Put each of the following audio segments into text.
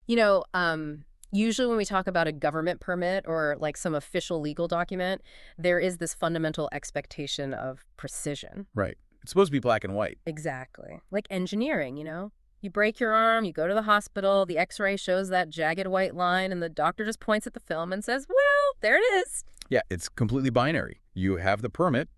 You know, usually when we talk about a government permit or like some official legal document, there is this fundamental expectation of precision. Right. It's supposed to be black and white. Exactly. Like engineering, you know? You break your arm, you go to the hospital, the x-ray shows that jagged white line, and the doctor just points at the film and says, well, there it is. Yeah, it's completely binary. You have the permit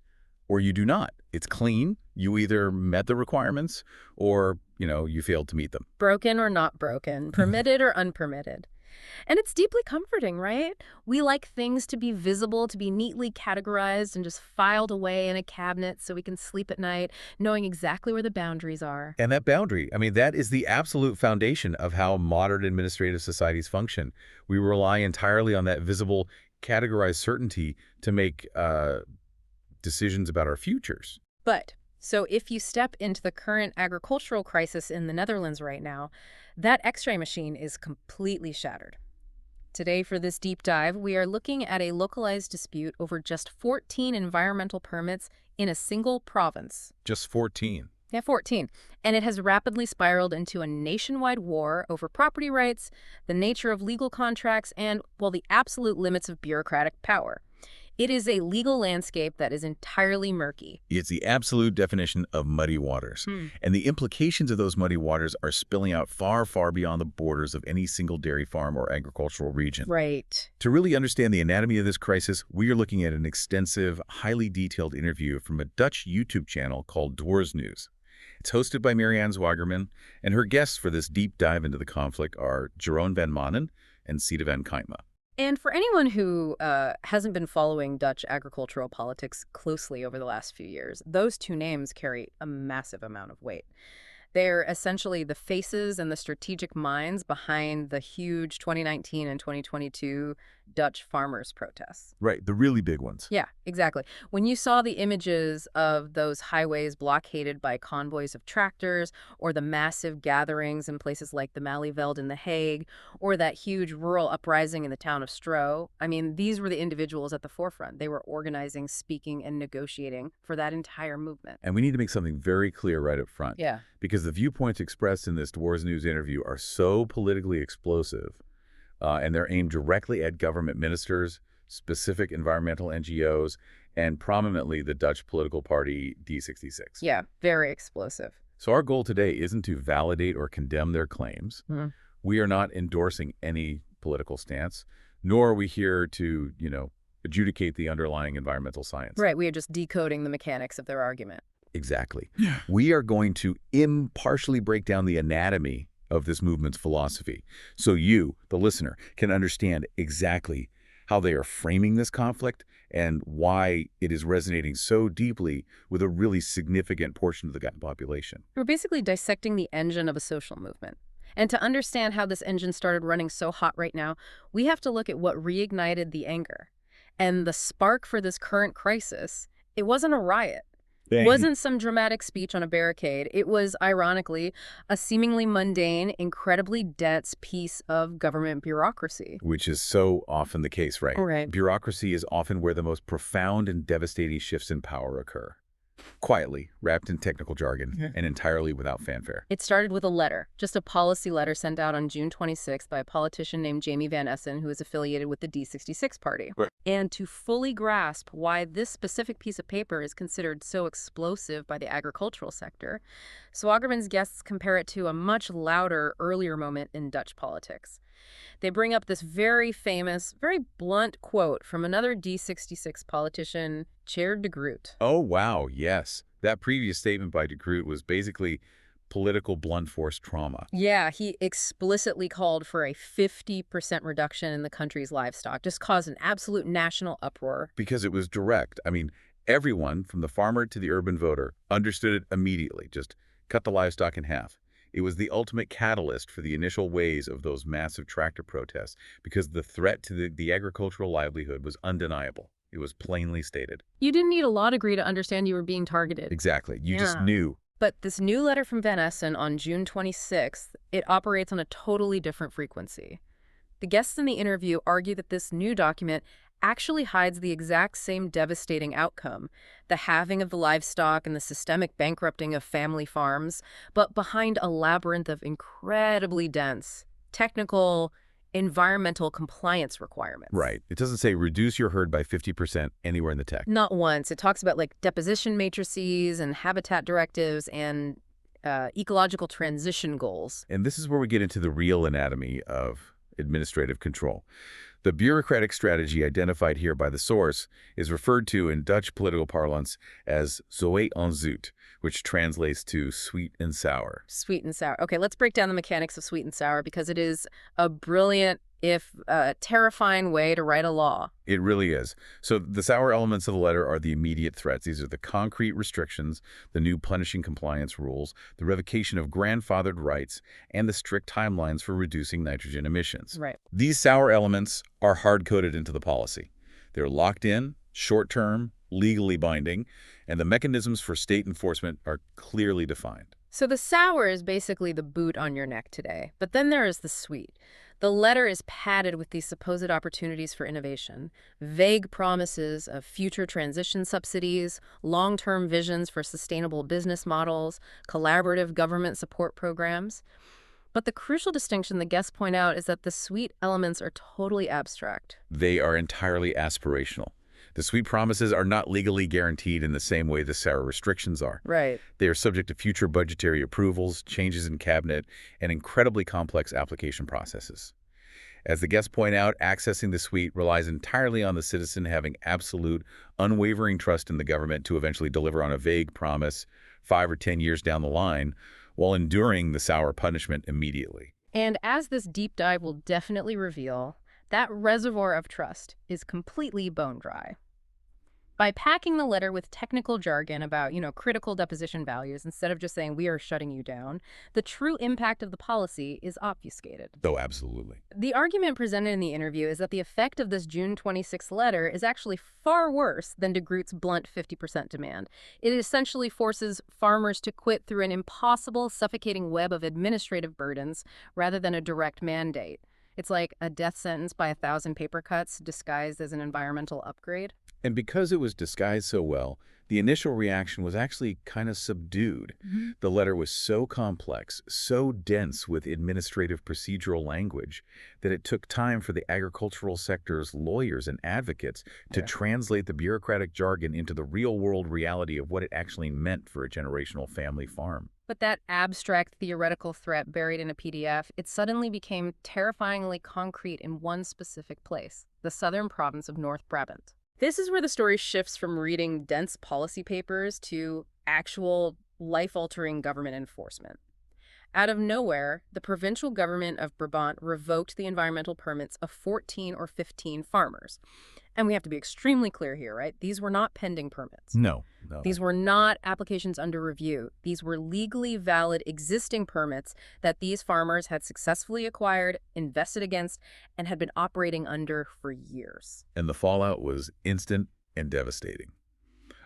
or you do not. It's clean. You either met the requirements or, you failed to meet them. Broken or not broken, permitted or unpermitted. And it's deeply comforting, right? We like things to be visible, to be neatly categorized and just filed away in a cabinet so we can sleep at night knowing exactly where the boundaries are. And that boundary, that is the absolute foundation of how modern administrative societies function. We rely entirely on that visible, categorized certainty to make decisions about our futures. So if you step into the current agricultural crisis in the Netherlands right now, that x-ray machine is completely shattered. Today, for this deep dive, we are looking at a localized dispute over just 14 environmental permits in a single province. Just 14. Yeah, 14. And it has rapidly spiraled into a nationwide war over property rights, the nature of legal contracts, and, well, the absolute limits of bureaucratic power. It is a legal landscape that is entirely murky. It's the absolute definition of muddy waters. And the implications of those muddy waters are spilling out far, far beyond the borders of any single dairy farm or agricultural region. Right. To really understand the anatomy of this crisis, we are looking at an extensive, highly detailed interview from a Dutch YouTube channel called Dwars News. It's hosted by Marianne Zwagerman, and her guests for this deep dive into the conflict are Jeroen van Manen and Sita van Kijma. And for anyone who hasn't been following Dutch agricultural politics closely over the last few years, those two names carry a massive amount of weight. They're essentially the faces and the strategic minds behind the huge 2019 and 2022 Dutch farmers' protests. Right, the really big ones. Yeah, exactly. When you saw the images of those highways blockaded by convoys of tractors, or the massive gatherings in places like the Malieveld in The Hague, or that huge rural uprising in the town of Stro, these were the individuals at the forefront. They were organizing, speaking, and negotiating for that entire movement. And we need to make something very clear right up front. Yeah. Because the viewpoints expressed in this Dwars News interview are so politically explosive, and they're aimed directly at government ministers, specific environmental NGOs, and prominently the Dutch political party D66. Yeah, very explosive. So our goal today isn't to validate or condemn their claims. We are not endorsing any political stance, nor are we here to, adjudicate the underlying environmental science. Right, we are just decoding the mechanics of their argument. Exactly. We are going to impartially break down the anatomy of this movement's philosophy so you, the listener, can understand exactly how they are framing this conflict and why it is resonating so deeply with a really significant portion of the population. We're basically dissecting the engine of a social movement. And to understand how this engine started running so hot right now, we have to look at what reignited the anger. And the spark for this current crisis, it wasn't a riot. It wasn't some dramatic speech on a barricade. It was, ironically, a seemingly mundane, incredibly dense piece of government bureaucracy. Which is so often the case, right? Right. Bureaucracy is often where the most profound and devastating shifts in power occur. Quietly, wrapped in technical jargon, and entirely without fanfare. It started with a letter, just a policy letter sent out on June 26th by a politician named Jamie Van Essen, who is affiliated with the D66 party. Right. And to fully grasp why this specific piece of paper is considered so explosive by the agricultural sector, Zwagerman's guests compare it to a much louder, earlier moment in Dutch politics. They bring up this very famous, very blunt quote from another D66 politician, Chair de Groot. Oh, wow, yes. That previous statement by de Groot was basically political blunt force trauma. Yeah, he explicitly called for a 50% reduction in the country's livestock, just caused an absolute national uproar. Because it was direct. Everyone, from the farmer to the urban voter, understood it immediately. Just cut the livestock in half. It was the ultimate catalyst for the initial waves of those massive tractor protests because the threat to the agricultural livelihood was undeniable. It was plainly stated. You didn't need a law degree to understand you were being targeted. Exactly. You just knew. But this new letter from Van Essen on June 26th, it operates on a totally different frequency. The guests in the interview argue that this new document actually hides the exact same devastating outcome, the halving of the livestock and the systemic bankrupting of family farms, but behind a labyrinth of incredibly dense, technical environmental compliance requirements. Right. It doesn't say reduce your herd by 50% anywhere in the text. Not once. It talks about like deposition matrices and habitat directives and ecological transition goals. And this is where we get into the real anatomy of administrative control. The bureaucratic strategy identified here by the source is referred to in Dutch political parlance as zoet en zoet, which translates to sweet and sour. Sweet and sour. Okay, let's break down the mechanics of sweet and sour because it is a brilliant, if terrifying way to write a law. It really is. So the sour elements of the letter are the immediate threats. These are the concrete restrictions, the new punishing compliance rules, the revocation of grandfathered rights, and the strict timelines for reducing nitrogen emissions. Right. These sour elements are hard-coded into the policy. They're locked in, short-term, legally binding, and the mechanisms for state enforcement are clearly defined. So the sour is basically the boot on your neck today. But then there is the sweet. The letter is padded with these supposed opportunities for innovation, vague promises of future transition subsidies, long-term visions for sustainable business models, collaborative government support programs. But the crucial distinction the guests point out is that the sweet elements are totally abstract. They are entirely aspirational. The sweet promises are not legally guaranteed in the same way the sour restrictions are. Right. They are subject to future budgetary approvals, changes in cabinet, and incredibly complex application processes. As the guests point out, accessing the sweet relies entirely on the citizen having absolute, unwavering trust in the government to eventually deliver on a vague promise 5 or 10 years down the line, while enduring the sour punishment immediately. And as this deep dive will definitely reveal, that reservoir of trust is completely bone dry. By packing the letter with technical jargon about, critical deposition values instead of just saying we are shutting you down, the true impact of the policy is obfuscated. Oh, absolutely. The argument presented in the interview is that the effect of this June 26th letter is actually far worse than de Groot's blunt 50% demand. It essentially forces farmers to quit through an impossible, suffocating web of administrative burdens rather than a direct mandate. It's like a death sentence by 1,000 paper cuts disguised as an environmental upgrade. And because it was disguised so well, the initial reaction was actually kind of subdued. The letter was so complex, so dense with administrative procedural language, that it took time for the agricultural sector's lawyers and advocates to translate the bureaucratic jargon into the real-world reality of what it actually meant for a generational family farm. But that abstract theoretical threat buried in a PDF, it suddenly became terrifyingly concrete in one specific place, the southern province of North Brabant. This is where the story shifts from reading dense policy papers to actual life-altering government enforcement. Out of nowhere, the provincial government of Brabant revoked the environmental permits of 14 or 15 farmers. And we have to be extremely clear here, right? These were not pending permits. No. These were not applications under review. These were legally valid existing permits that these farmers had successfully acquired, invested against, and had been operating under for years. And the fallout was instant and devastating.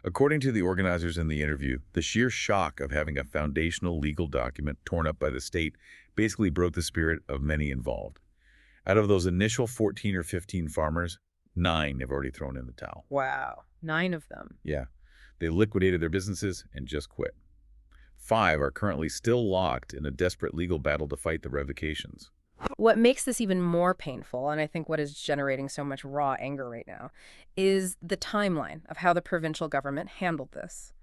According to the organizers in the interview, the sheer shock of having a foundational legal document torn up by the state basically broke the spirit of many involved. Out of those initial 14 or 15 farmers, 9 have already thrown in the towel. Wow. 9 of them. Yeah. They liquidated their businesses and just quit. 5 are currently still locked in a desperate legal battle to fight the revocations. What makes this even more painful, and I think what is generating so much raw anger right now, is the timeline of how the provincial government handled this.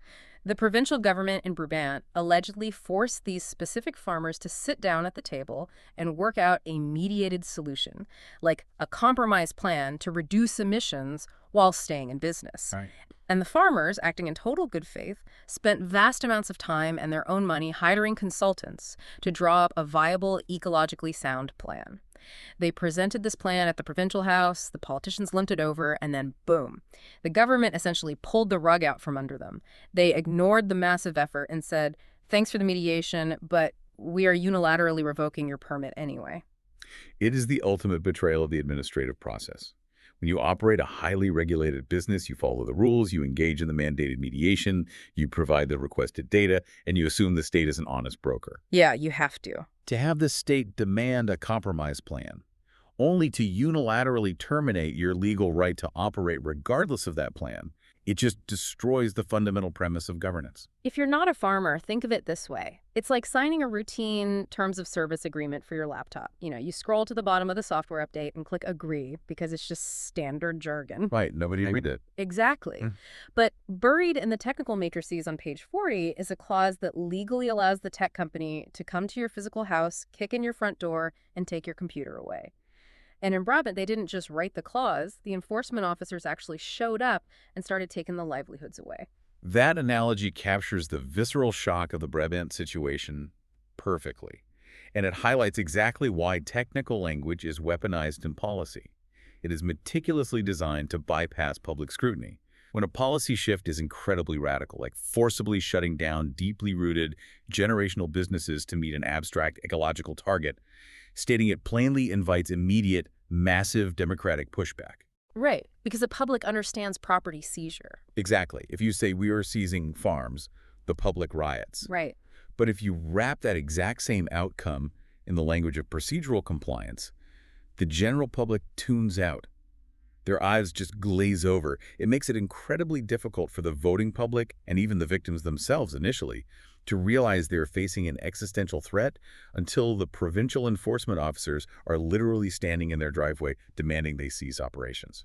The provincial government in Brabant allegedly forced these specific farmers to sit down at the table and work out a mediated solution, like a compromise plan to reduce emissions while staying in business. Right. And the farmers, acting in total good faith, spent vast amounts of time and their own money hiring consultants to draw up a viable, ecologically sound plan. They presented this plan at the provincial house, the politicians limped it over, and then boom. The government essentially pulled the rug out from under them. They ignored the massive effort and said, thanks for the mediation, but we are unilaterally revoking your permit anyway. It is the ultimate betrayal of the administrative process. When you operate a highly regulated business, you follow the rules, you engage in the mandated mediation, you provide the requested data, and you assume the state is an honest broker. Yeah, you have to. To have the state demand a compromise plan, only to unilaterally terminate your legal right to operate regardless of that plan, It just destroys the fundamental premise of governance. If you're not a farmer, think of it this way. It's like signing a routine terms of service agreement for your laptop. You scroll to the bottom of the software update and click agree because it's just standard jargon. Right, nobody read it. Exactly. But buried in the technical matrices on page 40 is a clause that legally allows the tech company to come to your physical house, kick in your front door, and take your computer away. And in Brabant, they didn't just write the clause. The enforcement officers actually showed up and started taking the livelihoods away. That analogy captures the visceral shock of the Brabant situation perfectly. And it highlights exactly why technical language is weaponized in policy. It is meticulously designed to bypass public scrutiny. When a policy shift is incredibly radical, like forcibly shutting down deeply rooted generational businesses to meet an abstract ecological target, stating it plainly invites immediate, massive democratic pushback. Right, because the public understands property seizure. Exactly. If you say we are seizing farms, the public riots. Right. But if you wrap that exact same outcome in the language of procedural compliance, the general public tunes out. Their eyes just glaze over. It makes it incredibly difficult for the voting public and even the victims themselves initially to realize they're facing an existential threat until the provincial enforcement officers are literally standing in their driveway demanding they cease operations.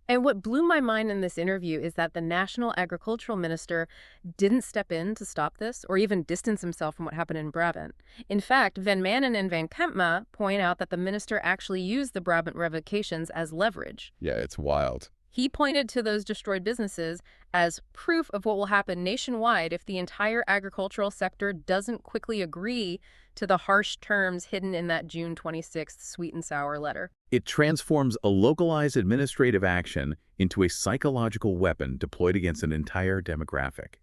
And what blew my mind in this interview is that the National Agricultural Minister didn't step in to stop this or even distance himself from what happened in Brabant. In fact, Van Manen and Van Kempma point out that the minister actually used the Brabant revocations as leverage. Yeah, it's wild. He pointed to those destroyed businesses as proof of what will happen nationwide if the entire agricultural sector doesn't quickly agree to the harsh terms hidden in that June 26th sweet and sour letter. It transforms a localized administrative action into a psychological weapon deployed against an entire demographic.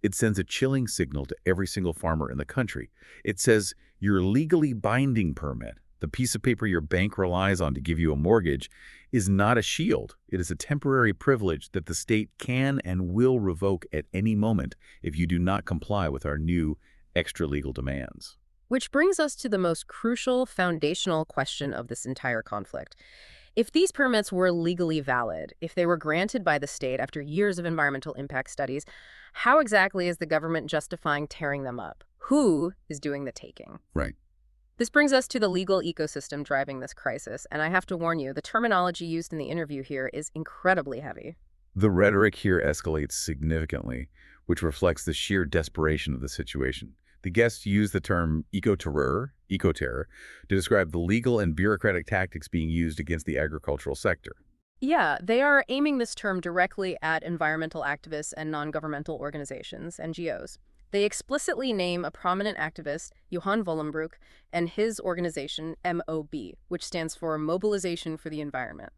It sends a chilling signal to every single farmer in the country. It says your legally binding permit, the piece of paper your bank relies on to give you a mortgage, is not a shield. It is a temporary privilege that the state can and will revoke at any moment if you do not comply with our new extra-legal demands. Which brings us to the most crucial, foundational question of this entire conflict. If these permits were legally valid, if they were granted by the state after years of environmental impact studies, how exactly is the government justifying tearing them up? Who is doing the taking? Right. This brings us to the legal ecosystem driving this crisis, and I have to warn you, the terminology used in the interview here is incredibly heavy. The rhetoric here escalates significantly, which reflects the sheer desperation of the situation. The guests use the term ecoterror to describe the legal and bureaucratic tactics being used against the agricultural sector. Yeah, they are aiming this term directly at environmental activists and non-governmental organizations, NGOs. They explicitly name a prominent activist, Johan Vollenbroek, and his organization, MOB, which stands for Mobilization for the Environment.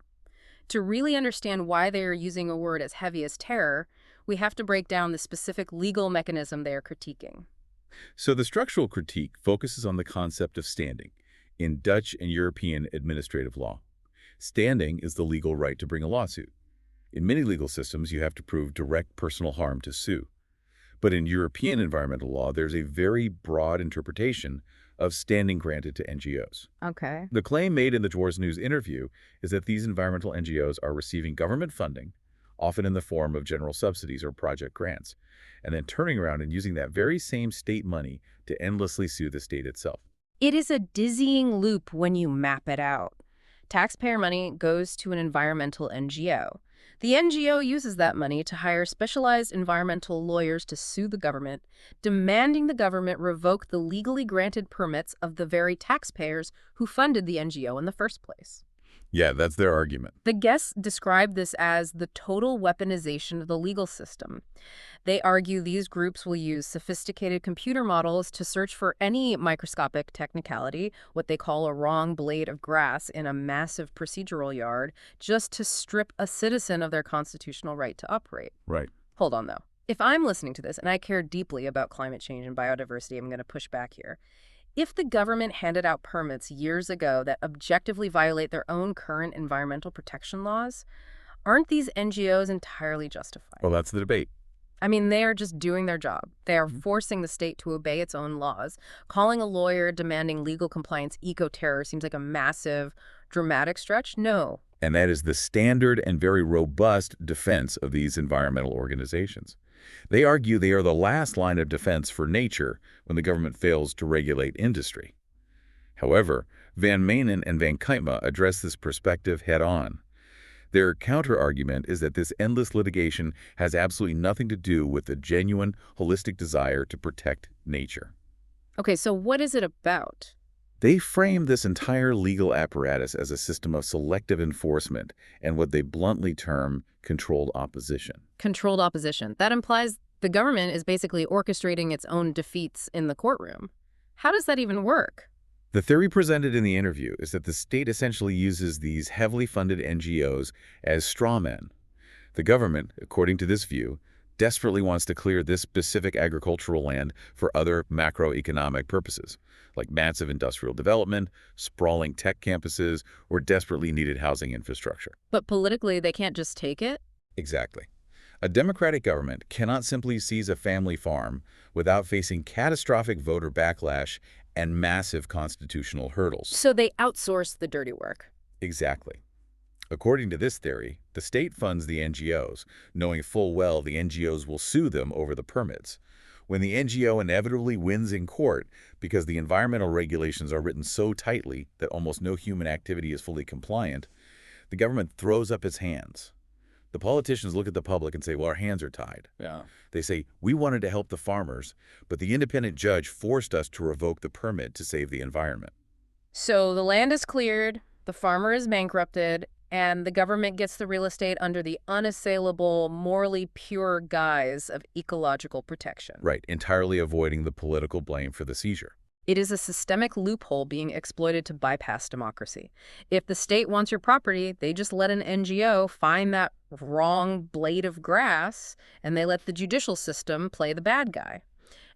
To really understand why they are using a word as heavy as terror, we have to break down the specific legal mechanism they are critiquing. So the structural critique focuses on the concept of standing in Dutch and European administrative law. Standing is the legal right to bring a lawsuit. In many legal systems, you have to prove direct personal harm to sue. But in European environmental law, there's a very broad interpretation of standing granted to NGOs. Okay. The claim made in the Dwarves News interview is that these environmental NGOs are receiving government funding, often in the form of general subsidies or project grants, and then turning around and using that very same state money to endlessly sue the state itself. It is a dizzying loop when you map it out. Taxpayer money goes to an environmental NGO. The NGO uses that money to hire specialized environmental lawyers to sue the government, demanding the government revoke the legally granted permits of the very taxpayers who funded the NGO in the first place. Yeah, that's their argument. The guests describe this as the total weaponization of the legal system. They argue these groups will use sophisticated computer models to search for any microscopic technicality, what they call a wrong blade of grass in a massive procedural yard, just to strip a citizen of their constitutional right to operate. Right. Hold on, though. If I'm listening to this and I care deeply about climate change and biodiversity, I'm going to push back here. If the government handed out permits years ago that objectively violate their own current environmental protection laws, aren't these NGOs entirely justified? Well, that's the debate. I mean, they are just doing their job. They are forcing the state to obey its own laws. Calling a lawyer demanding legal compliance eco-terror seems like a massive, dramatic stretch? No. And that is the standard and very robust defense of these environmental organizations. They argue they are the last line of defense for nature when the government fails to regulate industry. However, Van Manen and Van Kuitema address this perspective head-on. Their counter-argument is that this endless litigation has absolutely nothing to do with the genuine, holistic desire to protect nature. Okay, so what is it about? They frame this entire legal apparatus as a system of selective enforcement and what they bluntly term controlled opposition. Controlled opposition. That implies the government is basically orchestrating its own defeats in the courtroom. How does that even work? The theory presented in the interview is that the state essentially uses these heavily funded NGOs as straw men. The government, according to this view, desperately wants to clear this specific agricultural land for other macroeconomic purposes, like massive industrial development, sprawling tech campuses, or desperately needed housing infrastructure. But politically, they can't just take it? Exactly. A democratic government cannot simply seize a family farm without facing catastrophic voter backlash and massive constitutional hurdles. So they outsource the dirty work. Exactly. According to this theory, the state funds the NGOs, knowing full well the NGOs will sue them over the permits. When the NGO inevitably wins in court because the environmental regulations are written so tightly that almost no human activity is fully compliant, the government throws up its hands. The politicians look at the public and say, well, our hands are tied. Yeah. They say, we wanted to help the farmers, but the independent judge forced us to revoke the permit to save the environment. So the land is cleared, the farmer is bankrupted, and the government gets the real estate under the unassailable, morally pure guise of ecological protection. Right, entirely avoiding the political blame for the seizure. It is a systemic loophole being exploited to bypass democracy. If the state wants your property, they just let an NGO find that wrong blade of grass, and they let the judicial system play the bad guy.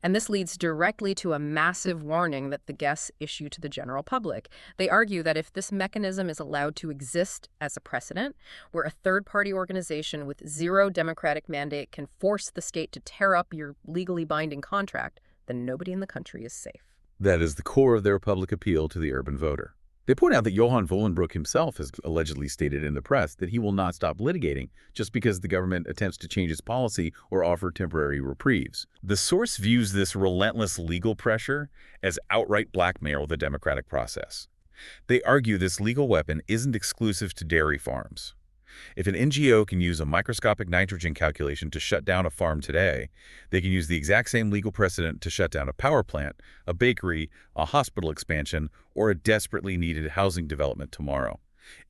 And this leads directly to a massive warning that the guests issue to the general public. They argue that if this mechanism is allowed to exist as a precedent, where a third-party organization with zero democratic mandate can force the state to tear up your legally binding contract, then nobody in the country is safe. That is the core of their public appeal to the urban voter. They point out that Johan Vollenbroek himself has allegedly stated in the press that he will not stop litigating just because the government attempts to change its policy or offer temporary reprieves. The source views this relentless legal pressure as outright blackmail of the democratic process. They argue this legal weapon isn't exclusive to dairy farms. If an NGO can use a microscopic nitrogen calculation to shut down a farm today, they can use the exact same legal precedent to shut down a power plant, a bakery, a hospital expansion, or a desperately needed housing development tomorrow.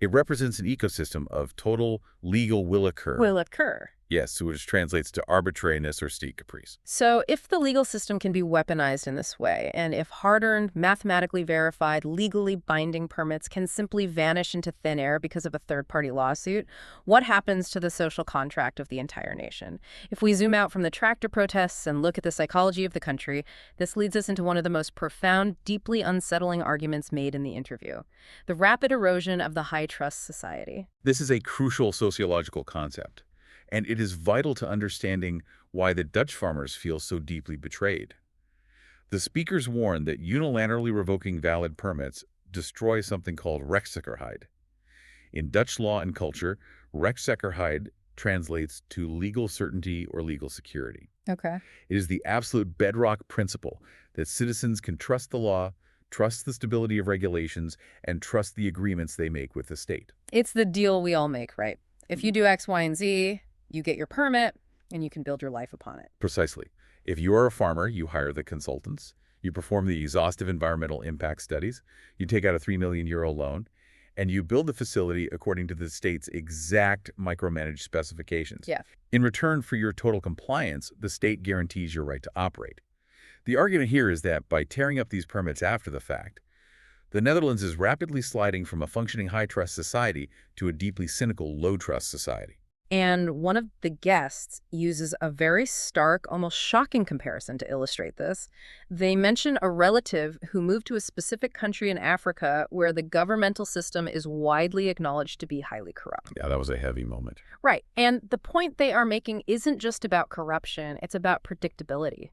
It represents an ecosystem of total legal will occur. Will occur. Yes, which translates to arbitrariness or state caprice. So if the legal system can be weaponized in this way, and if hard-earned, mathematically verified, legally binding permits can simply vanish into thin air because of a third-party lawsuit, what happens to the social contract of the entire nation? If we zoom out from the tractor protests and look at the psychology of the country, this leads us into one of the most profound, deeply unsettling arguments made in the interview: the rapid erosion of the high-trust society. This is a crucial sociological concept, and it is vital to understanding why the Dutch farmers feel so deeply betrayed. The speakers warn that unilaterally revoking valid permits destroys something called rechtszekerheid. In Dutch law and culture, rechtszekerheid translates to legal certainty or legal security. Okay. It is the absolute bedrock principle that citizens can trust the law, trust the stability of regulations, and trust the agreements they make with the state. It's the deal we all make, right? If you do X, Y, and Z, you get your permit, and you can build your life upon it. Precisely. If you are a farmer, you hire the consultants, you perform the exhaustive environmental impact studies, you take out a €3 million loan, and you build the facility according to the state's exact micromanaged specifications. Yeah. In return for your total compliance, the state guarantees your right to operate. The argument here is that by tearing up these permits after the fact, the Netherlands is rapidly sliding from a functioning high-trust society to a deeply cynical low-trust society. And one of the guests uses a very stark, almost shocking comparison to illustrate this. They mention a relative who moved to a specific country in Africa where the governmental system is widely acknowledged to be highly corrupt. Yeah, that was a heavy moment. Right. And the point they are making isn't just about corruption, it's about predictability.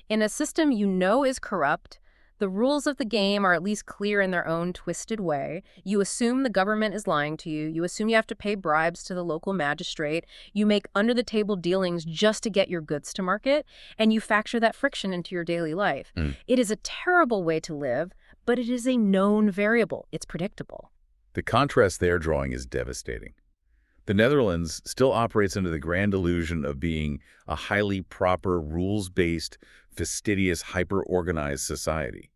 In a system you know is corrupt, The rules of the game are at least clear in their own twisted way. You assume the government is lying to you. You assume you have to pay bribes to the local magistrate. You make under-the-table dealings just to get your goods to market, and you factor that friction into your daily life. Mm. It is a terrible way to live, but it is a known variable. It's predictable. The contrast they're drawing is devastating. The Netherlands still operates under the grand illusion of being a highly proper, rules-based, fastidious, hyper-organized society.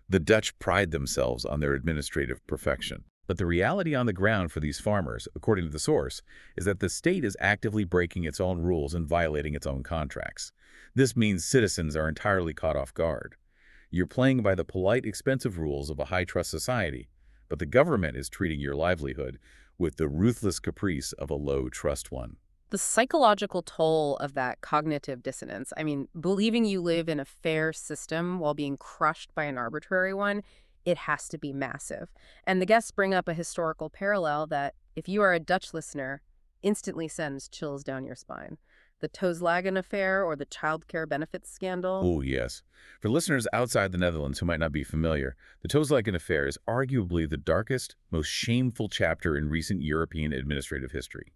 The Dutch pride themselves on their administrative perfection. But the reality on the ground for these farmers, according to the source, is that the state is actively breaking its own rules and violating its own contracts. This means citizens are entirely caught off guard. You're playing by the polite, expensive rules of a high-trust society, but the government is treating your livelihood with the ruthless caprice of a low-trust one. The psychological toll of that cognitive dissonance, believing you live in a fair system while being crushed by an arbitrary one, it has to be massive. And the guests bring up a historical parallel that, if you are a Dutch listener, instantly sends chills down your spine. The Toeslagen affair or the childcare benefits scandal. Oh, yes. For listeners outside the Netherlands who might not be familiar, the Toeslagen affair is arguably the darkest, most shameful chapter in recent European administrative history.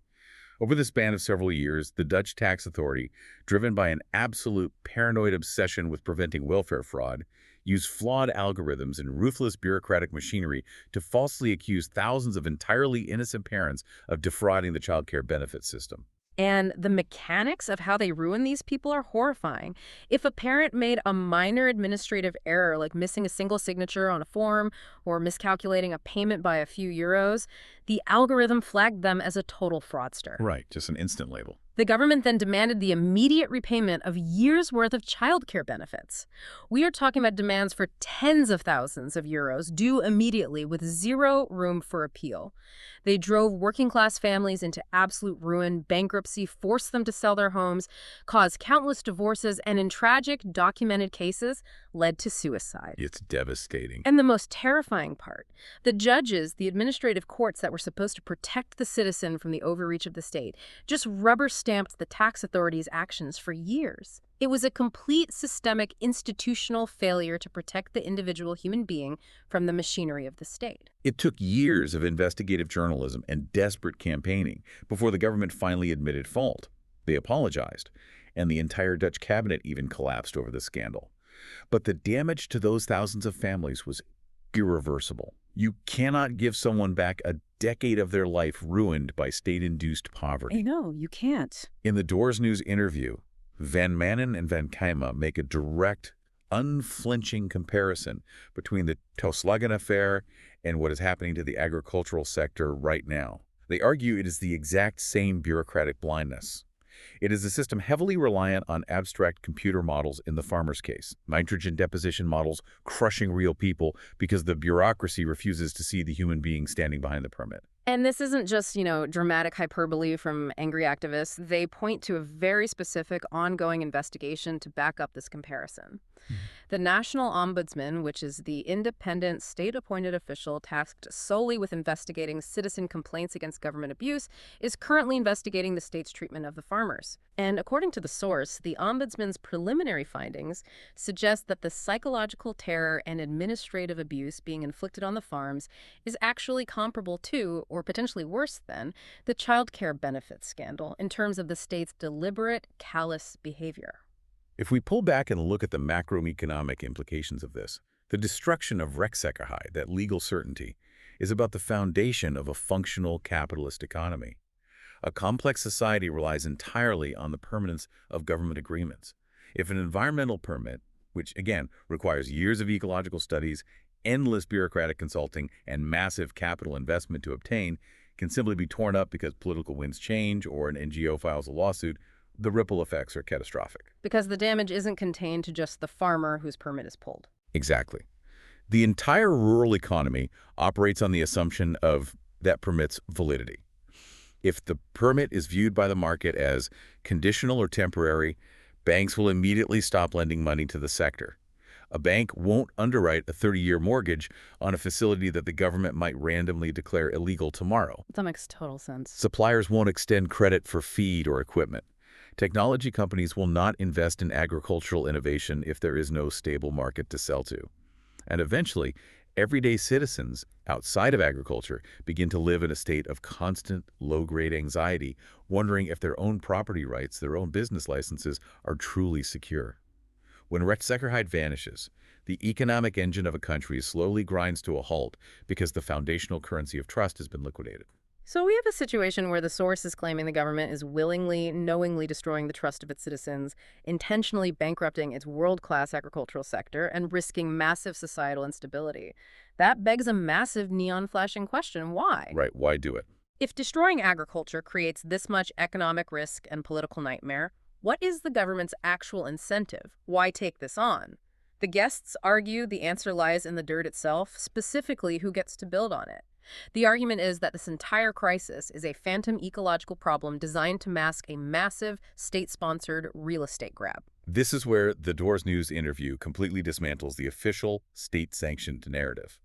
Over the span of several years, the Dutch tax authority, driven by an absolute paranoid obsession with preventing welfare fraud, used flawed algorithms and ruthless bureaucratic machinery to falsely accuse thousands of entirely innocent parents of defrauding the childcare benefit system. And the mechanics of how they ruin these people are horrifying. If a parent made a minor administrative error, like missing a single signature on a form or miscalculating a payment by a few euros, the algorithm flagged them as a total fraudster. Right, just an instant label. The government then demanded the immediate repayment of years' worth of childcare benefits. We are talking about demands for tens of thousands of euros due immediately with zero room for appeal. They drove working-class families into absolute ruin, bankruptcy, forced them to sell their homes, caused countless divorces, and in tragic, documented cases, led to suicide. It's devastating. And the most terrifying part, the judges, the administrative courts that were supposed to protect the citizen from the overreach of the state, just rubber-stamped the tax authorities' actions for years. It was a complete systemic institutional failure to protect the individual human being from the machinery of the state. It took years of investigative journalism and desperate campaigning before the government finally admitted fault. They apologized, and the entire Dutch cabinet even collapsed over the scandal. But the damage to those thousands of families was irreversible. You cannot give someone back a decade of their life ruined by state-induced poverty. I know, you can't. In the Doors News interview, Van Manen and Van Kuyma make a direct, unflinching comparison between the Toeslagen affair and what is happening to the agricultural sector right now. They argue it is the exact same bureaucratic blindness. It is a system heavily reliant on abstract computer models in the farmer's case, nitrogen deposition models crushing real people because the bureaucracy refuses to see the human being standing behind the permit. And this isn't just, dramatic hyperbole from angry activists. They point to a very specific ongoing investigation to back up this comparison. The National Ombudsman, which is the independent state-appointed official tasked solely with investigating citizen complaints against government abuse, is currently investigating the state's treatment of the farmers. And according to the source, the Ombudsman's preliminary findings suggest that the psychological terror and administrative abuse being inflicted on the farms is actually comparable to, or potentially worse than, the child care benefits scandal in terms of the state's deliberate, callous behavior. If we pull back and look at the macroeconomic implications of this, the destruction of rechtszekerheid, that legal certainty, is about the foundation of a functional capitalist economy. A complex society relies entirely on the permanence of government agreements. If an environmental permit, which again requires years of ecological studies, endless bureaucratic consulting, and massive capital investment to obtain, can simply be torn up because political winds change or an NGO files a lawsuit, the ripple effects are catastrophic. Because the damage isn't contained to just the farmer whose permit is pulled. Exactly. The entire rural economy operates on the assumption of that permit's validity. If the permit is viewed by the market as conditional or temporary, banks will immediately stop lending money to the sector. A bank won't underwrite a 30-year mortgage on a facility that the government might randomly declare illegal tomorrow. That makes total sense. Suppliers won't extend credit for feed or equipment. Technology companies will not invest in agricultural innovation if there is no stable market to sell to. And eventually, everyday citizens outside of agriculture begin to live in a state of constant low-grade anxiety, wondering if their own property rights, their own business licenses, are truly secure. When Rechtssicherheit vanishes, the economic engine of a country slowly grinds to a halt because the foundational currency of trust has been liquidated. So we have a situation where the source is claiming the government is willingly, knowingly destroying the trust of its citizens, intentionally bankrupting its world-class agricultural sector, and risking massive societal instability. That begs a massive neon-flashing question: why? Right, why do it? If destroying agriculture creates this much economic risk and political nightmare, what is the government's actual incentive? Why take this on? The guests argue the answer lies in the dirt itself, specifically who gets to build on it. The argument is that this entire crisis is a phantom ecological problem designed to mask a massive, state-sponsored real estate grab. This is where the Doors News interview completely dismantles the official, state-sanctioned narrative.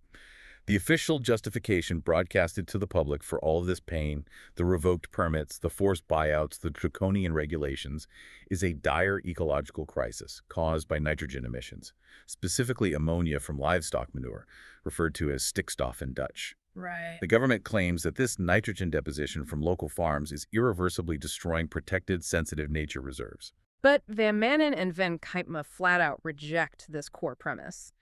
The official justification broadcasted to the public for all of this pain, the revoked permits, the forced buyouts, the draconian regulations, is a dire ecological crisis caused by nitrogen emissions, specifically ammonia from livestock manure, referred to as stikstof in Dutch. Right. The government claims that this nitrogen deposition from local farms is irreversibly destroying protected, sensitive nature reserves. But Van Manen and Van Kuipema flat out reject this core premise.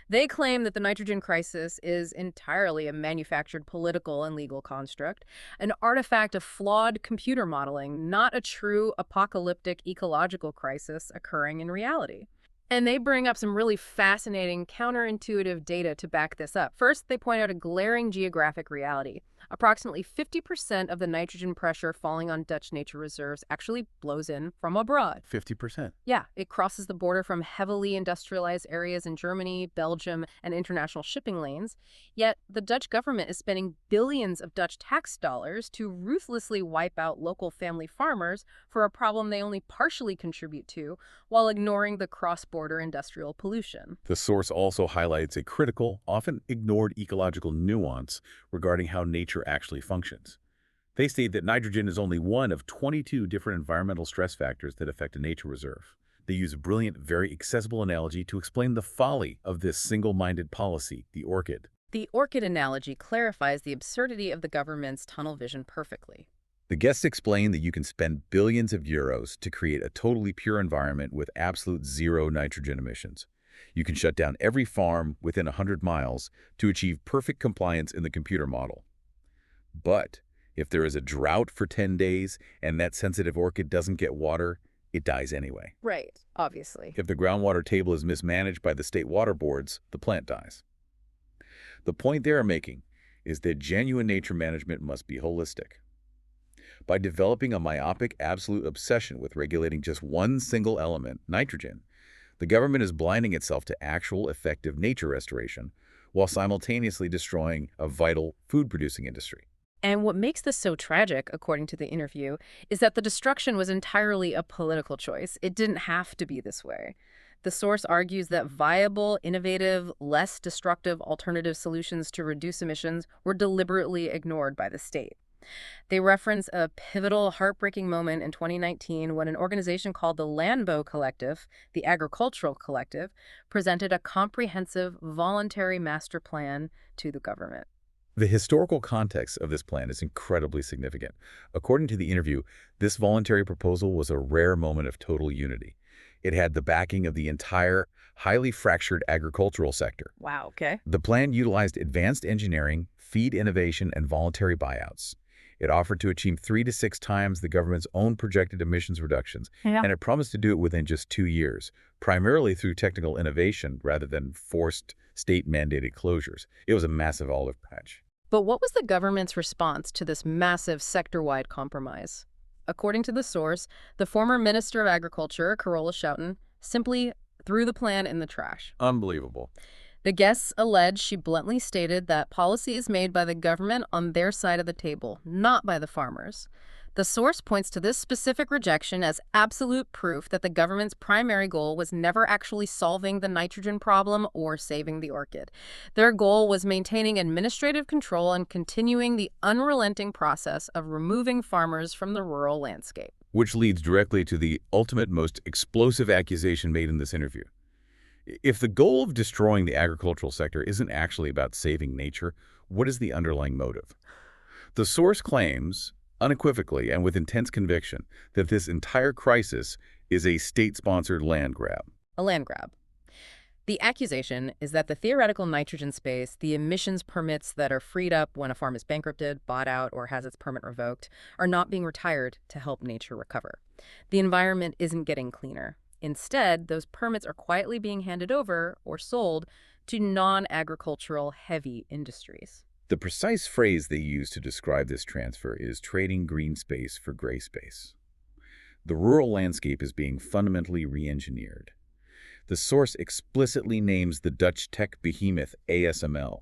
They claim that the nitrogen crisis is entirely a manufactured political and legal construct, an artifact of flawed computer modeling, not a true apocalyptic ecological crisis occurring in reality. And they bring up some really fascinating, counterintuitive data to back this up. First, they point out a glaring geographic reality. Approximately 50% of the nitrogen pressure falling on Dutch nature reserves actually blows in from abroad. 50%. Yeah, it crosses the border from heavily industrialized areas in Germany, Belgium, and international shipping lanes. Yet, the Dutch government is spending billions of Dutch tax dollars to ruthlessly wipe out local family farmers for a problem they only partially contribute to, while ignoring the cross-border industrial pollution. The source also highlights a critical, often ignored ecological nuance regarding how nature actually functions. They state that nitrogen is only one of 22 different environmental stress factors that affect a nature reserve. They use a brilliant, very accessible analogy to explain the folly of this single-minded policy, the orchid. The orchid analogy clarifies the absurdity of the government's tunnel vision perfectly. The guests explain that you can spend billions of euros to create a totally pure environment with absolute zero nitrogen emissions. You can shut down every farm within 100 miles to achieve perfect compliance in the computer model. But if there is a drought for 10 days and that sensitive orchid doesn't get water, it dies anyway. Right, obviously. If the groundwater table is mismanaged by the state water boards, the plant dies. The point they are making is that genuine nature management must be holistic. By developing a myopic absolute obsession with regulating just one single element, nitrogen, the government is blinding itself to actual effective nature restoration while simultaneously destroying a vital food-producing industry. And what makes this so tragic, according to the interview, is that the destruction was entirely a political choice. It didn't have to be this way. The source argues that viable, innovative, less destructive alternative solutions to reduce emissions were deliberately ignored by the state. They reference a pivotal, heartbreaking moment in 2019 when an organization called the Landbouw Collective, the Agricultural Collective, presented a comprehensive, voluntary master plan to the government. The historical context of this plan is incredibly significant. According to the interview, this voluntary proposal was a rare moment of total unity. It had the backing of the entire, highly fractured agricultural sector. Wow, okay. The plan utilized advanced engineering, feed innovation, and voluntary buyouts. It offered to achieve 3 to 6 times the government's own projected emissions reductions, and it promised to do it within just 2 years, primarily through technical innovation rather than forced state-mandated closures. It was a massive olive patch. But what was the government's response to this massive sector-wide compromise? According to the source, the former Minister of Agriculture, Carola Schouten, simply threw the plan in the trash. Unbelievable. The guests allege she bluntly stated that policy is made by the government on their side of the table, not by the farmers. The source points to this specific rejection as absolute proof that the government's primary goal was never actually solving the nitrogen problem or saving the orchid. Their goal was maintaining administrative control and continuing the unrelenting process of removing farmers from the rural landscape. Which leads directly to the ultimate, most explosive accusation made in this interview. If the goal of destroying the agricultural sector isn't actually about saving nature, what is the underlying motive? The source claims, unequivocally and with intense conviction, that this entire crisis is a state-sponsored land grab. A land grab. The accusation is that the theoretical nitrogen space, the emissions permits that are freed up when a farm is bankrupted, bought out, or has its permit revoked, are not being retired to help nature recover. The environment isn't getting cleaner. Instead, those permits are quietly being handed over or sold to non-agricultural heavy industries. The precise phrase they use to describe this transfer is trading green space for gray space. The rural landscape is being fundamentally re-engineered. The source explicitly names the Dutch tech behemoth ASML,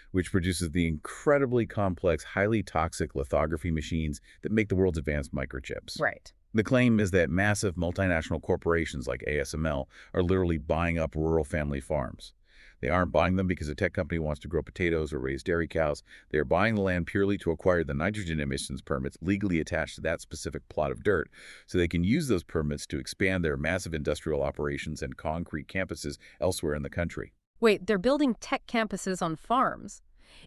which produces the incredibly complex, highly toxic lithography machines that make the world's advanced microchips. Right. The claim is that massive multinational corporations like ASML are literally buying up rural family farms. They aren't buying them because a tech company wants to grow potatoes or raise dairy cows. They are buying the land purely to acquire the nitrogen emissions permits legally attached to that specific plot of dirt, so they can use those permits to expand their massive industrial operations and concrete campuses elsewhere in the country. Wait, they're building tech campuses on farms.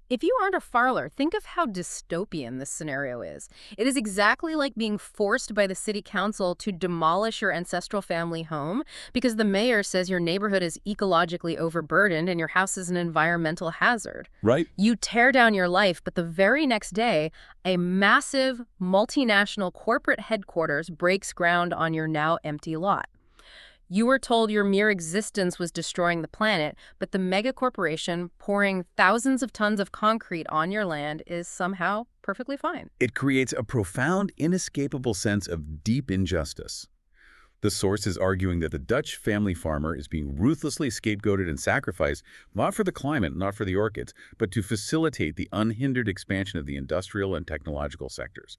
If you aren't a farmer, think of how dystopian this scenario is. It is exactly like being forced by the city council to demolish your ancestral family home because the mayor says your neighborhood is ecologically overburdened and your house is an environmental hazard. Right? You tear down your life, but the very next day, a massive multinational corporate headquarters breaks ground on your now empty lot. You were told your mere existence was destroying the planet, but the mega corporation pouring thousands of tons of concrete on your land is somehow perfectly fine. It creates a profound, inescapable sense of deep injustice. The source is arguing that the Dutch family farmer is being ruthlessly scapegoated and sacrificed, not for the climate, not for the orchids, but to facilitate the unhindered expansion of the industrial and technological sectors.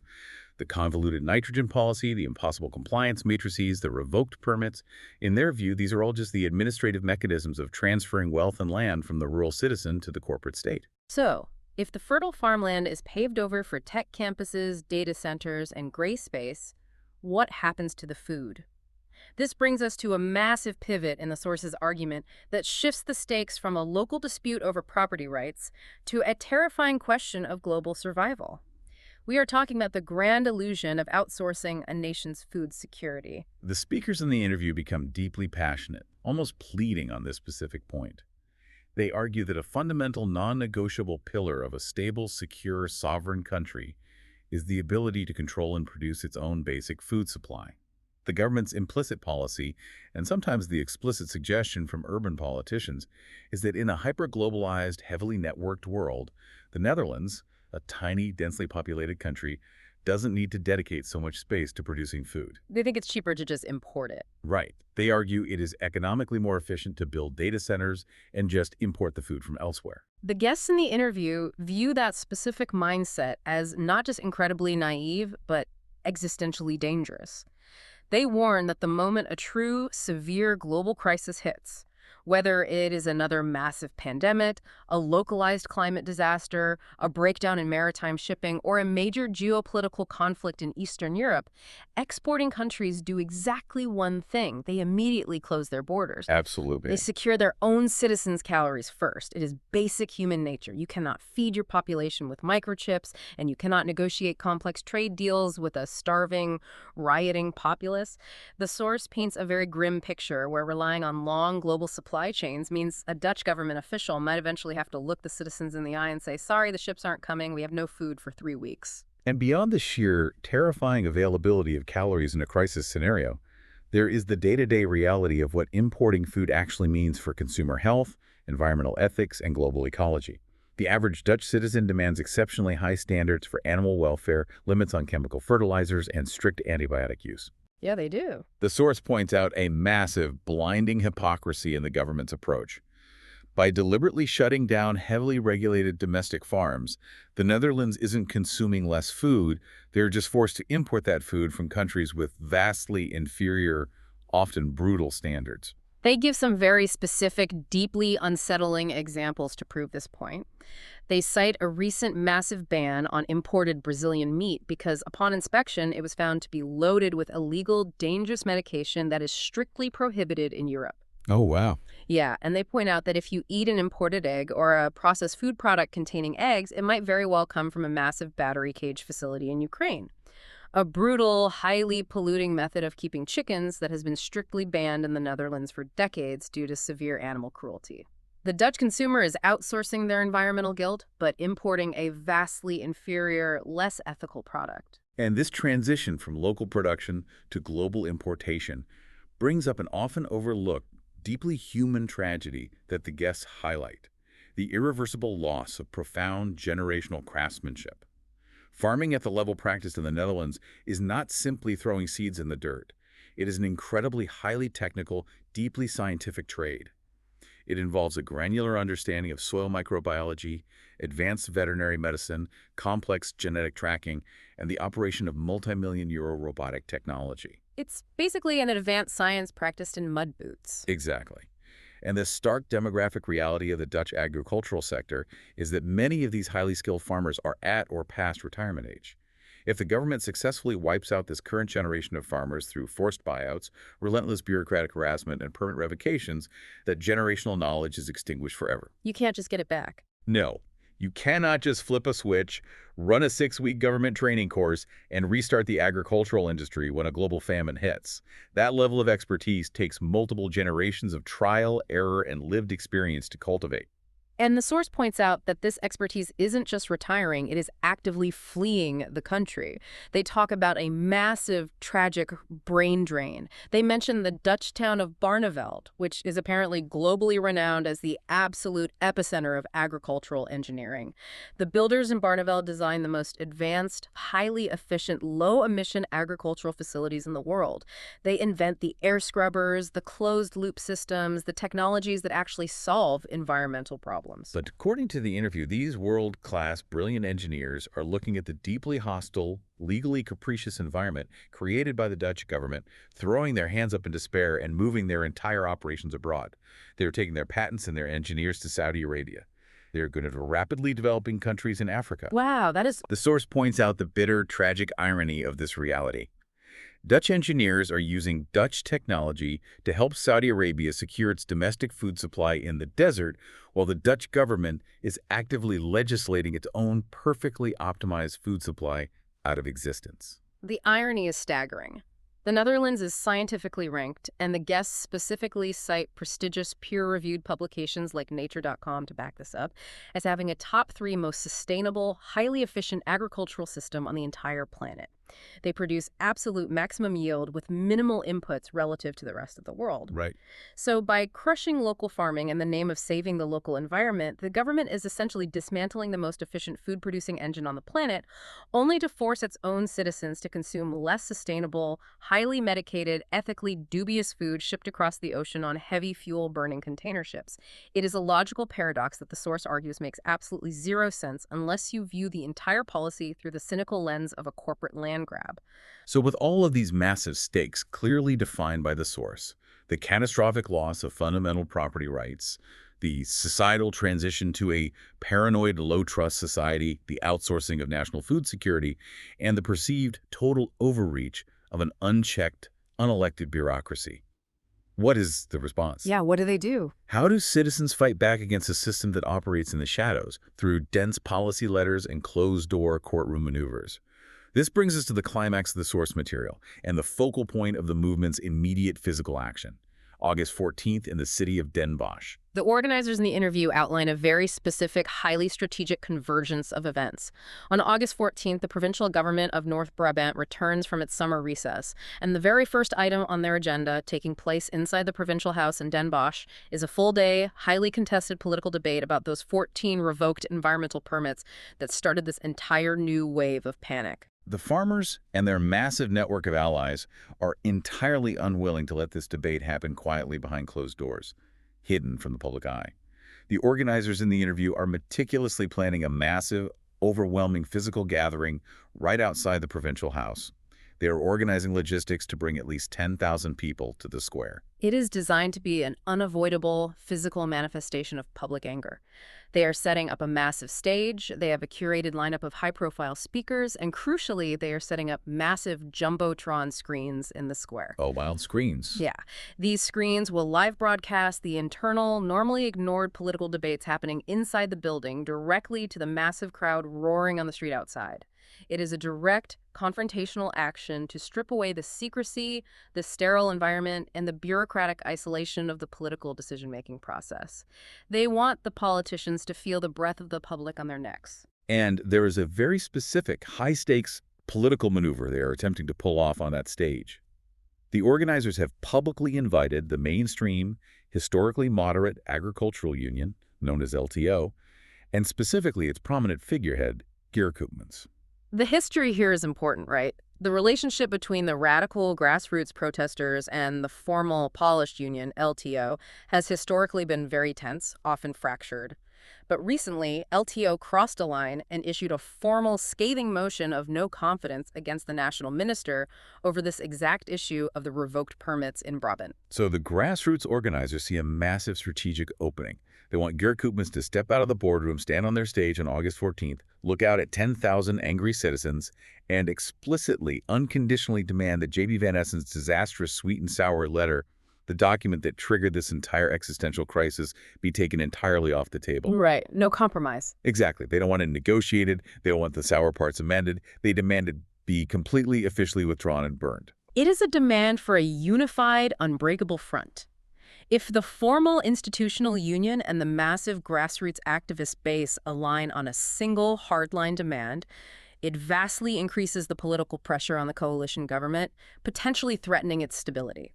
The convoluted nitrogen policy, the impossible compliance matrices, the revoked permits, in their view, these are all just the administrative mechanisms of transferring wealth and land from the rural citizen to the corporate state. So, if the fertile farmland is paved over for tech campuses, data centers, and gray space, what happens to the food? This brings us to a massive pivot in the source's argument that shifts the stakes from a local dispute over property rights to a terrifying question of global survival. We are talking about the grand illusion of outsourcing a nation's food security. The speakers in the interview become deeply passionate, almost pleading on this specific point. They argue that a fundamental non-negotiable pillar of a stable, secure, sovereign country is the ability to control and produce its own basic food supply. The government's implicit policy, and sometimes the explicit suggestion from urban politicians, is that in a hyper-globalized, heavily networked world, the Netherlands, a tiny, densely populated country, doesn't need to dedicate so much space to producing food. They think it's cheaper to just import it. Right. They argue it is economically more efficient to build data centers and just import the food from elsewhere. The guests in the interview view that specific mindset as not just incredibly naive, but existentially dangerous. They warn that the moment a true, severe global crisis hits, whether it is another massive pandemic, a localized climate disaster, a breakdown in maritime shipping, or a major geopolitical conflict in Eastern Europe, exporting countries do exactly one thing. They immediately close their borders. Absolutely. They secure their own citizens' calories first. It is basic human nature. You cannot feed your population with microchips, and you cannot negotiate complex trade deals with a starving, rioting populace. The source paints a very grim picture where relying on long global supply chains means a Dutch government official might eventually have to look the citizens in the eye and say, sorry, the ships aren't coming. We have no food for 3 weeks. And beyond the sheer, terrifying availability of calories in a crisis scenario, there is the day-to-day reality of what importing food actually means for consumer health, environmental ethics, and global ecology. The average Dutch citizen demands exceptionally high standards for animal welfare, limits on chemical fertilizers, and strict antibiotic use. Yeah, they do. The source points out a massive, blinding hypocrisy in the government's approach. By deliberately shutting down heavily regulated domestic farms, the Netherlands isn't consuming less food, they're just forced to import that food from countries with vastly inferior, often brutal standards. They give some very specific, deeply unsettling examples to prove this point. They cite a recent massive ban on imported Brazilian meat because upon inspection, it was found to be loaded with illegal, dangerous medication that is strictly prohibited in Europe. Oh, wow. Yeah, and they point out that if you eat an imported egg or a processed food product containing eggs, it might very well come from a massive battery cage facility in Ukraine. A brutal, highly polluting method of keeping chickens that has been strictly banned in the Netherlands for decades due to severe animal cruelty. The Dutch consumer is outsourcing their environmental guilt, but importing a vastly inferior, less ethical product. And this transition from local production to global importation brings up an often overlooked, deeply human tragedy that the guests highlight: the irreversible loss of profound generational craftsmanship. Farming at the level practiced in the Netherlands is not simply throwing seeds in the dirt. It is an incredibly highly technical, deeply scientific trade. It involves a granular understanding of soil microbiology, advanced veterinary medicine, complex genetic tracking, and the operation of multi-million-euro robotic technology. It's basically an advanced science practiced in mud boots. Exactly. And the stark demographic reality of the Dutch agricultural sector is that many of these highly skilled farmers are at or past retirement age. If the government successfully wipes out this current generation of farmers through forced buyouts, relentless bureaucratic harassment, and permanent revocations, that generational knowledge is extinguished forever. You can't just get it back. No, you cannot just flip a switch, run a 6-week government training course, and restart the agricultural industry when a global famine hits. That level of expertise takes multiple generations of trial, error, and lived experience to cultivate. And the source points out that this expertise isn't just retiring, it is actively fleeing the country. They talk about a massive, tragic brain drain. They mention the Dutch town of Barneveld, which is apparently globally renowned as the absolute epicenter of agricultural engineering. The builders in Barneveld designed the most advanced, highly efficient, low-emission agricultural facilities in the world. They invent the air scrubbers, the closed-loop systems, the technologies that actually solve environmental problems. But according to the interview, these world-class, brilliant engineers are looking at the deeply hostile, legally capricious environment created by the Dutch government, throwing their hands up in despair and moving their entire operations abroad. They're taking their patents and their engineers to Saudi Arabia. They're going to rapidly developing countries in Africa. Wow, that is... The source points out the bitter, tragic irony of this reality. Dutch engineers are using Dutch technology to help Saudi Arabia secure its domestic food supply in the desert, while the Dutch government is actively legislating its own perfectly optimized food supply out of existence. The irony is staggering. The Netherlands is scientifically ranked, and the guests specifically cite prestigious peer-reviewed publications like Nature.com to back this up, as having a top 3 most sustainable, highly efficient agricultural system on the entire planet. They produce absolute maximum yield with minimal inputs relative to the rest of the world. Right. So by crushing local farming in the name of saving the local environment, the government is essentially dismantling the most efficient food-producing engine on the planet, only to force its own citizens to consume less sustainable, highly medicated, ethically dubious food shipped across the ocean on heavy fuel-burning container ships. It is a logical paradox that the source argues makes absolutely zero sense unless you view the entire policy through the cynical lens of a corporate land grab. So with all of these massive stakes clearly defined by the source, the catastrophic loss of fundamental property rights, the societal transition to a paranoid low-trust society, the outsourcing of national food security, and the perceived total overreach of an unchecked, unelected bureaucracy. What is the response? Yeah, what do they do? How do citizens fight back against a system that operates in the shadows through dense policy letters and closed-door courtroom maneuvers? This brings us to the climax of the source material and the focal point of the movement's immediate physical action. August 14th in the city of Den Bosch. The organizers in the interview outline a very specific, highly strategic convergence of events. On August 14th, the provincial government of North Brabant returns from its summer recess, and the very first item on their agenda, taking place inside the provincial house in Den Bosch, is a full-day, highly contested political debate about those 14 revoked environmental permits that started this entire new wave of panic. The farmers and their massive network of allies are entirely unwilling to let this debate happen quietly behind closed doors, hidden from the public eye. The organizers in the interview are meticulously planning a massive, overwhelming physical gathering right outside the provincial house. They are organizing logistics to bring at least 10,000 people to the square. It is designed to be an unavoidable physical manifestation of public anger. They are setting up a massive stage, they have a curated lineup of high-profile speakers, and crucially, they are setting up massive jumbotron screens in the square. Oh, wild screens. Yeah, these screens will live broadcast the internal, normally ignored political debates happening inside the building directly to the massive crowd roaring on the street outside. It is a direct, confrontational action to strip away the secrecy, the sterile environment, and the bureaucratic isolation of the political decision-making process. They want the politicians to feel the breath of the public on their necks. And there is a very specific, high-stakes political maneuver they are attempting to pull off on that stage. The organizers have publicly invited the mainstream, historically moderate agricultural union, known as LTO, and specifically its prominent figurehead, Geert Koopmans. The history here is important, right? The relationship between the radical grassroots protesters and the formal polished union, LTO, has historically been very tense, often fractured. But recently, LTO crossed a line and issued a formal scathing motion of no confidence against the national minister over this exact issue of the revoked permits in Brabant. So the grassroots organizers see a massive strategic opening. They want Geert Koopmans to step out of the boardroom, stand on their stage on August 14th, look out at 10,000 angry citizens, and explicitly, unconditionally demand that J.B. Van Essen's disastrous sweet and sour letter, the document that triggered this entire existential crisis, be taken entirely off the table. Right. No compromise. Exactly. They don't want it negotiated. They don't want the sour parts amended. They demand it be completely, officially withdrawn and burned. It is a demand for a unified, unbreakable front. If the formal institutional union and the massive grassroots activist base align on a single hardline demand, it vastly increases the political pressure on the coalition government, potentially threatening its stability.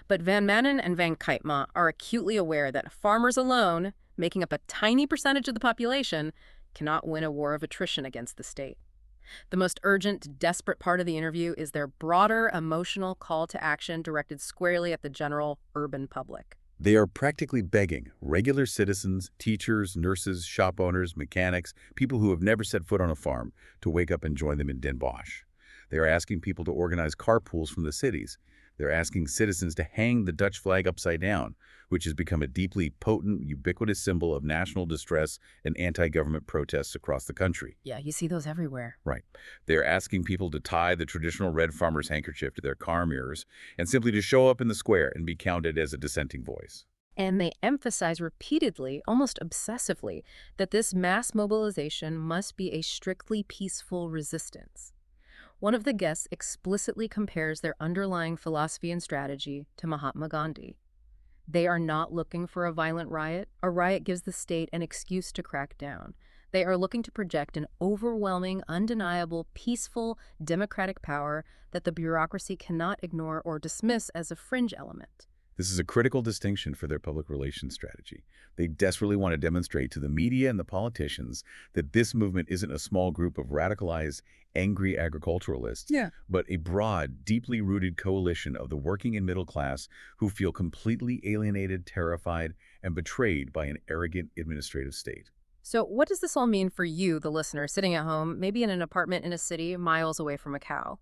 But Van Manen and Van Kuytma are acutely aware that farmers alone, making up a tiny percentage of the population, cannot win a war of attrition against the state. The most urgent, desperate part of the interview is their broader emotional call to action directed squarely at the general urban public. They are practically begging regular citizens, teachers, nurses, shop owners, mechanics, people who have never set foot on a farm, to wake up and join them in Den Bosch. They are asking people to organize carpools from the cities. They're asking citizens to hang the Dutch flag upside down, which has become a deeply potent, ubiquitous symbol of national distress and anti-government protests across the country. Yeah, you see those everywhere. Right. They're asking people to tie the traditional red farmer's handkerchief to their car mirrors and simply to show up in the square and be counted as a dissenting voice. And they emphasize repeatedly, almost obsessively, that this mass mobilization must be a strictly peaceful resistance. One of the guests explicitly compares their underlying philosophy and strategy to Mahatma Gandhi. They are not looking for a violent riot. A riot gives the state an excuse to crack down. They are looking to project an overwhelming, undeniable, peaceful, democratic power that the bureaucracy cannot ignore or dismiss as a fringe element. This is a critical distinction for their public relations strategy. They desperately want to demonstrate to the media and the politicians that this movement isn't a small group of radicalized, angry agriculturalists, but a broad, deeply rooted coalition of the working and middle class who feel completely alienated, terrified, and betrayed by an arrogant administrative state. So what does this all mean for you, the listener, sitting at home, maybe in an apartment in a city miles away from a cow?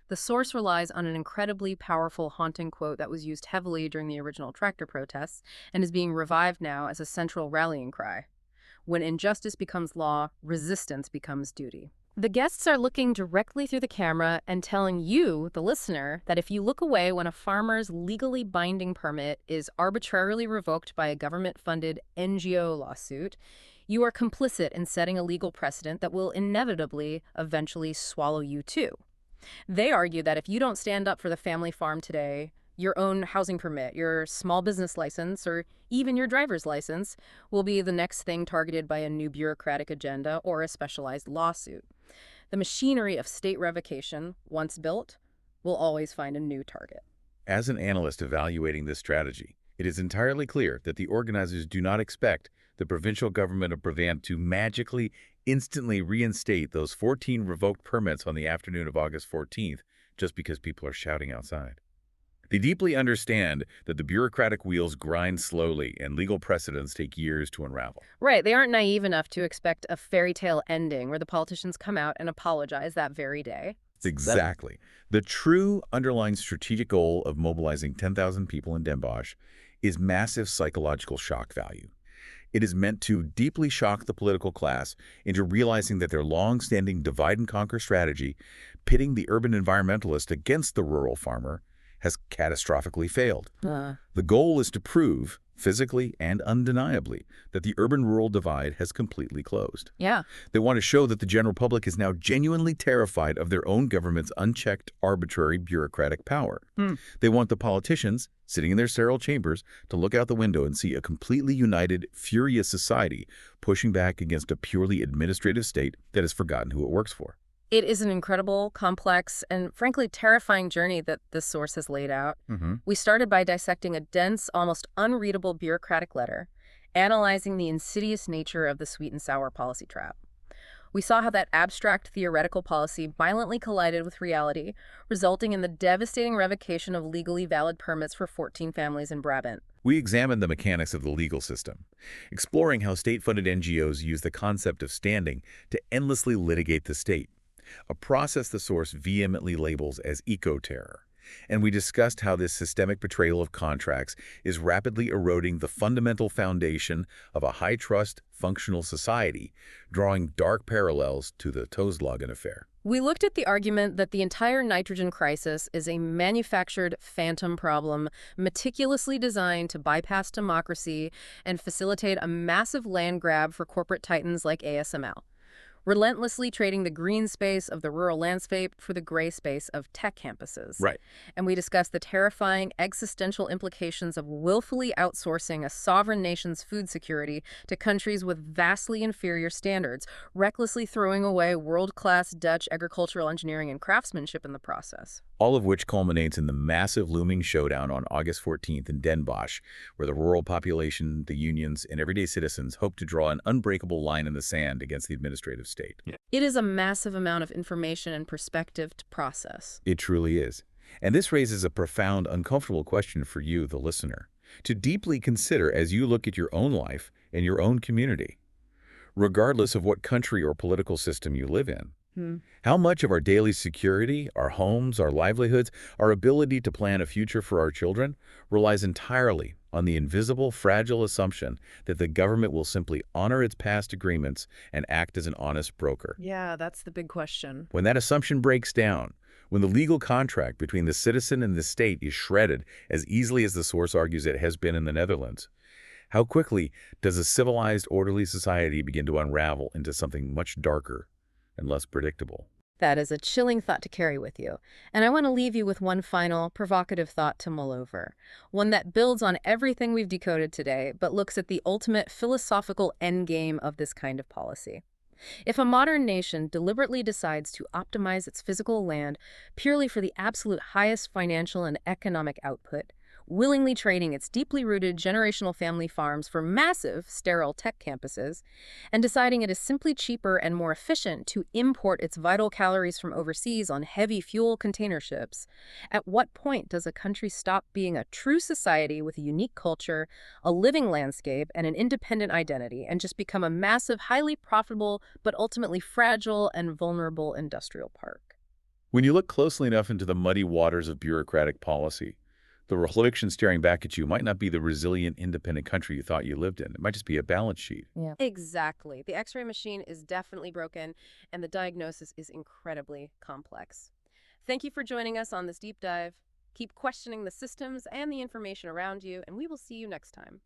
The source relies on an incredibly powerful, haunting quote that was used heavily during the original tractor protests and is being revived now as a central rallying cry. When injustice becomes law, resistance becomes duty. The guests are looking directly through the camera and telling you, the listener, that if you look away when a farmer's legally binding permit is arbitrarily revoked by a government-funded NGO lawsuit, you are complicit in setting a legal precedent that will inevitably eventually swallow you too. They argue that if you don't stand up for the family farm today, your own housing permit, your small business license, or even your driver's license will be the next thing targeted by a new bureaucratic agenda or a specialized lawsuit. The machinery of state revocation, once built, will always find a new target. As an analyst evaluating this strategy, it is entirely clear that the organizers do not expect the provincial government of Brabant to magically, instantly reinstate those 14 revoked permits on the afternoon of August 14th just because people are shouting outside. They deeply understand that the bureaucratic wheels grind slowly and legal precedents take years to unravel. Right, they aren't naive enough to expect a fairy tale ending where the politicians come out and apologize that very day. Exactly. The true underlying strategic goal of mobilizing 10,000 people in Den Bosch is massive psychological shock value. It is meant to deeply shock the political class into realizing that their long-standing divide-and-conquer strategy, pitting the urban environmentalist against the rural farmer, has catastrophically failed. The goal is to prove, physically and undeniably, that the urban-rural divide has completely closed. Yeah. They want to show that the general public is now genuinely terrified of their own government's unchecked, arbitrary, bureaucratic power. They want the politicians, sitting in their sterile chambers, to look out the window and see a completely united, furious society pushing back against a purely administrative state that has forgotten who it works for. It is an incredible, complex, and frankly terrifying journey that this source has laid out. We started by dissecting a dense, almost unreadable bureaucratic letter, analyzing the insidious nature of the sweet and sour policy trap. We saw how that abstract theoretical policy violently collided with reality, resulting in the devastating revocation of legally valid permits for 14 families in Brabant. We examined the mechanics of the legal system, exploring how state-funded NGOs use the concept of standing to endlessly litigate the state, a process the source vehemently labels as eco-terror. And we discussed how this systemic betrayal of contracts is rapidly eroding the fundamental foundation of a high-trust, functional society, drawing dark parallels to the Toeslagen affair. We looked at the argument that the entire nitrogen crisis is a manufactured phantom problem meticulously designed to bypass democracy and facilitate a massive land grab for corporate titans like ASML, relentlessly trading the green space of the rural landscape for the gray space of tech campuses. Right. And we discussed the terrifying existential implications of willfully outsourcing a sovereign nation's food security to countries with vastly inferior standards, recklessly throwing away world-class Dutch agricultural engineering and craftsmanship in the process. All of which culminates in the massive looming showdown on August 14th in Den Bosch, where the rural population, the unions, and everyday citizens hope to draw an unbreakable line in the sand against the administrative state. It is a massive amount of information and perspective to process. It truly is. And this raises a profound, uncomfortable question for you, the listener, to deeply consider as you look at your own life and your own community, regardless of what country or political system you live in. How much of our daily security, our homes, our livelihoods, our ability to plan a future for our children relies entirely on the invisible, fragile assumption that the government will simply honor its past agreements and act as an honest broker? Yeah, that's the big question. When that assumption breaks down, when the legal contract between the citizen and the state is shredded as easily as the source argues it has been in the Netherlands, how quickly does a civilized, orderly society begin to unravel into something much darker and less predictable? That is a chilling thought to carry with you. And I want to leave you with one final, provocative thought to mull over. One that builds on everything we've decoded today, but looks at the ultimate philosophical endgame of this kind of policy. If a modern nation deliberately decides to optimize its physical land purely for the absolute highest financial and economic output, willingly trading its deeply rooted generational family farms for massive, sterile tech campuses, and deciding it is simply cheaper and more efficient to import its vital calories from overseas on heavy fuel container ships, at what point does a country stop being a true society with a unique culture, a living landscape, and an independent identity, and just become a massive, highly profitable, but ultimately fragile and vulnerable industrial park? When you look closely enough into the muddy waters of bureaucratic policy, the reflection staring back at you might not be the resilient, independent country you thought you lived in. It might just be a balance sheet. Yeah. Exactly. The X-ray machine is definitely broken, and the diagnosis is incredibly complex. Thank you for joining us on this deep dive. Keep questioning the systems and the information around you, and we will see you next time.